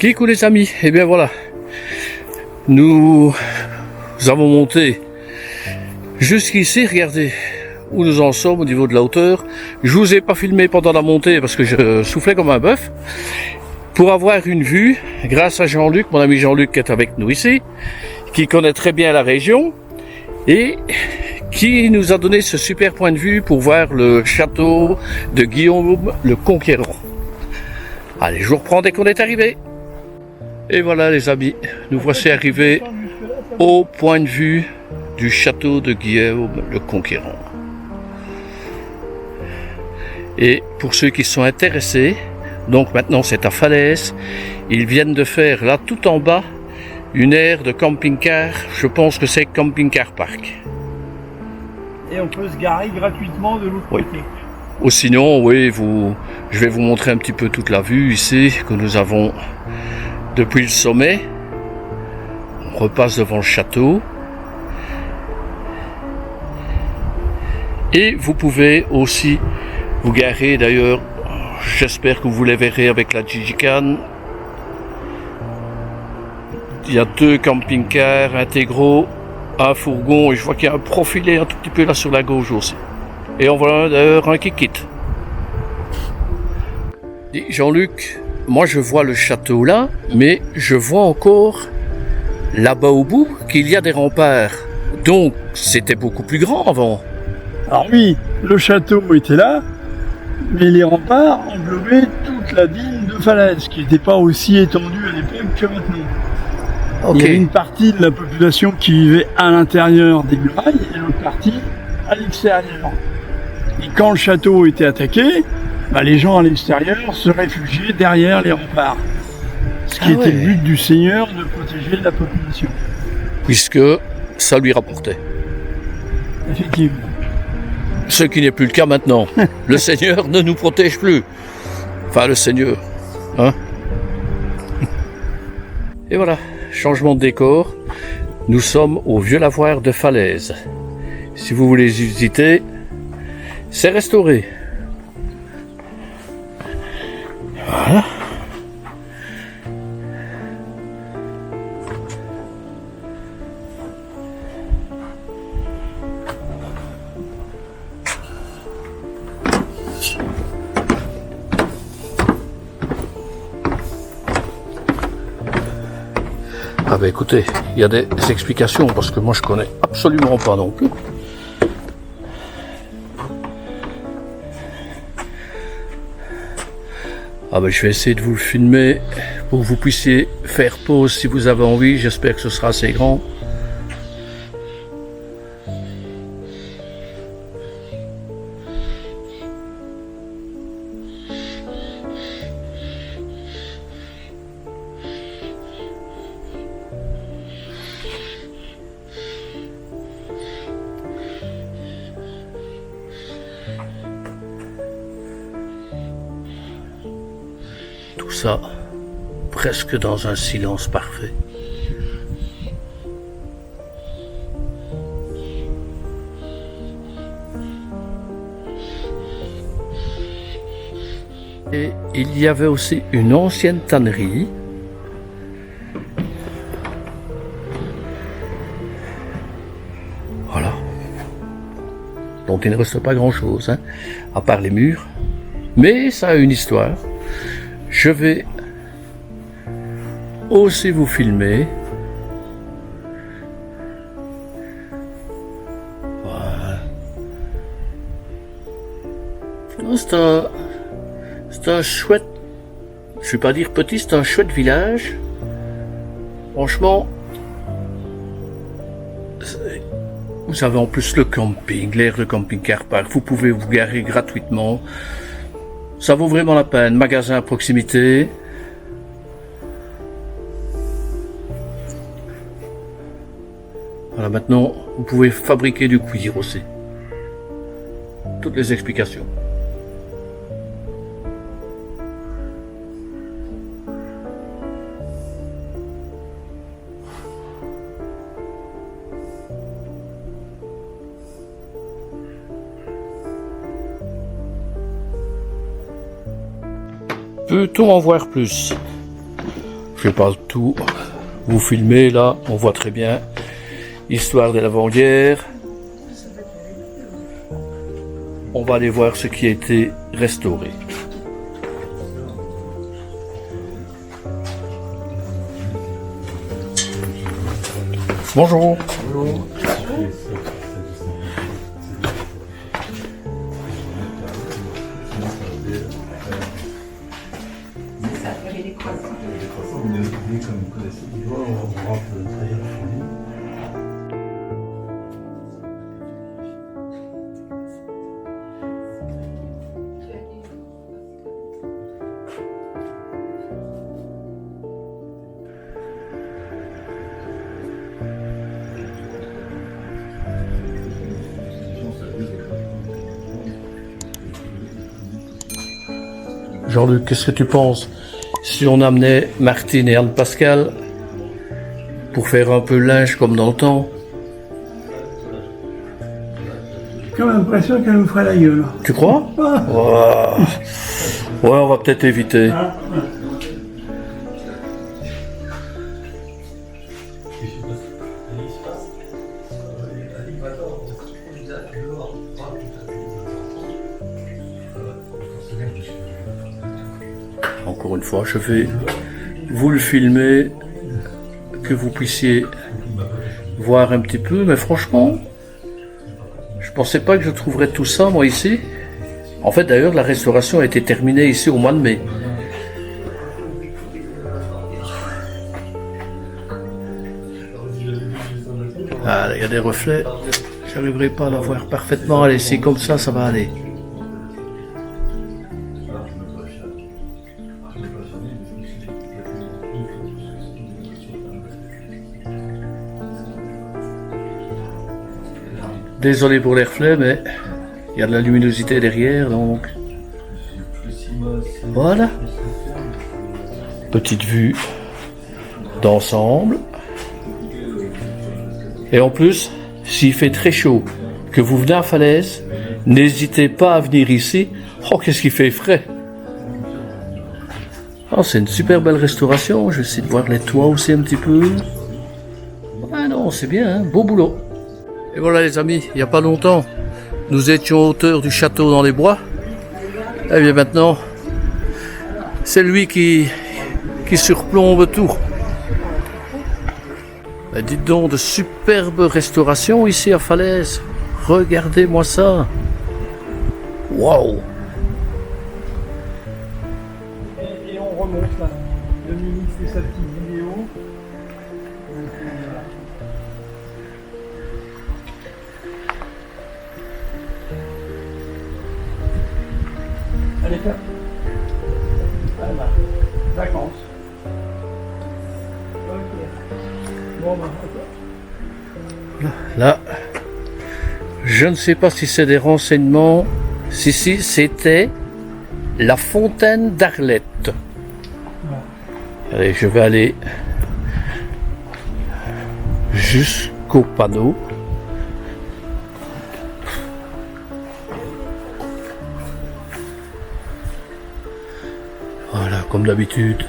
Kikou les amis, et bien voilà, nous avons monté jusqu'ici, regardez où nous en sommes au niveau de la hauteur. Je vous ai pas filmé pendant la montée parce que je soufflais comme un bœuf. Pour avoir une vue, grâce à Jean-Luc, mon ami Jean-Luc qui est avec nous ici, qui connaît très bien la région et qui nous a donné ce super point de vue pour voir le château de Guillaume le Conquérant. Allez, je vous reprends dès qu'on est arrivé. Et voilà les amis, nous voici arrivés au point de vue du château de Guillaume le Conquérant. Et pour ceux qui sont intéressés, donc maintenant c'est à Falaise, ils viennent de faire là tout en bas une aire de camping-car, je pense que c'est camping-car park. Et on peut se garer gratuitement de l'autre côté. Ou sinon, oui, je vais vous montrer un petit peu toute la vue ici que nous avons depuis le sommet. On repasse devant le château. Et vous pouvez aussi vous garer, d'ailleurs, j'espère que vous les verrez avec la Gigi-Can. Il y a 2 camping-cars intégraux, un fourgon, et je vois qu'il y a un profilé un tout petit peu là sur la gauche aussi. Et on voit d'ailleurs un qui quitte. Jean-Luc, moi je vois le château là, mais je vois encore là-bas au bout qu'il y a des remparts. Donc c'était beaucoup plus grand avant. Alors oui, le château était là, mais les remparts englobaient toute la ville de Falaise, qui n'était pas aussi étendue à l'époque que maintenant. Okay. Il y avait une partie de la population qui vivait à l'intérieur des murailles et l'autre partie à l'extérieur. Et quand le château était attaqué, les gens à l'extérieur se réfugiaient derrière les remparts. Ce qui était le but du seigneur, de protéger la population. Puisque ça lui rapportait. Effectivement. Ce qui n'est plus le cas maintenant. Le seigneur ne nous protège plus. Enfin, le seigneur. Hein? Et voilà, changement de décor. Nous sommes au vieux lavoir de Falaise. Si vous voulez visiter, c'est restauré. Voilà. Ah ben écoutez, il y a des explications parce que moi je connais absolument pas non plus. Ah ben je vais essayer de vous le filmer pour que vous puissiez faire pause si vous avez envie. J'espère que ce sera assez grand. Tout ça presque dans un silence parfait. Et il y avait aussi une ancienne tannerie. Voilà. Donc il ne reste pas grand-chose, hein, à part les murs. Mais ça a une histoire. Je vais aussi vous filmer. Voilà. C'est un chouette, je ne vais pas dire petit, c'est un chouette village. Franchement, vous avez en plus le camping, l'aire de camping-car park. Vous pouvez vous garer gratuitement. Ça vaut vraiment la peine. Magasin à proximité. Voilà, maintenant, vous pouvez fabriquer du cuir aussi. Toutes les explications. Peut-on en voir plus? Je vais pas tout vous filmer là, on voit très bien. Histoire de l'avant-guerre. On va aller voir ce qui a été restauré. Bonjour. Bonjour. Jean-Luc, qu'est-ce que tu penses si on amenait Martine et Anne-Pascal pour faire un peu linge comme dans le temps? J'ai comme l'impression qu'elle nous ferait la gueule. Tu crois? Ah. Ouais, on va peut-être éviter. Ah. Encore une fois, je vais vous le filmer, que vous puissiez voir un petit peu, mais franchement, je pensais pas que je trouverais tout ça, moi, ici. En fait, d'ailleurs, la restauration a été terminée ici au mois de mai. Ah, il y a des reflets. J'arriverai pas à la voir parfaitement. Allez, c'est comme ça va aller. Désolé pour les reflets, mais il y a de la luminosité derrière, donc voilà. Petite vue d'ensemble. Et en plus, s'il fait très chaud, que vous venez à Falaise, n'hésitez pas à venir ici. Oh, qu'est-ce qu'il fait frais! Oh, c'est une super belle restauration. Je vais essayer de voir les toits aussi un petit peu. Ah non, c'est bien, hein, beau boulot. Et voilà les amis, il n'y a pas longtemps, nous étions à hauteur du château dans les bois. Et bien maintenant, c'est lui qui surplombe tout. Et dites donc, de superbes restaurations ici à Falaise. Regardez-moi ça. Waouh! Et on remonte là. Dominique fait sa petite vidéo. Allez, faire. Allez, là. Vacances. Ok. Bon, ok. Là, je ne sais pas si c'est des renseignements. Si, c'était la fontaine d'Arlette. Allez, je vais aller jusqu'au panneau. Voilà, comme d'habitude,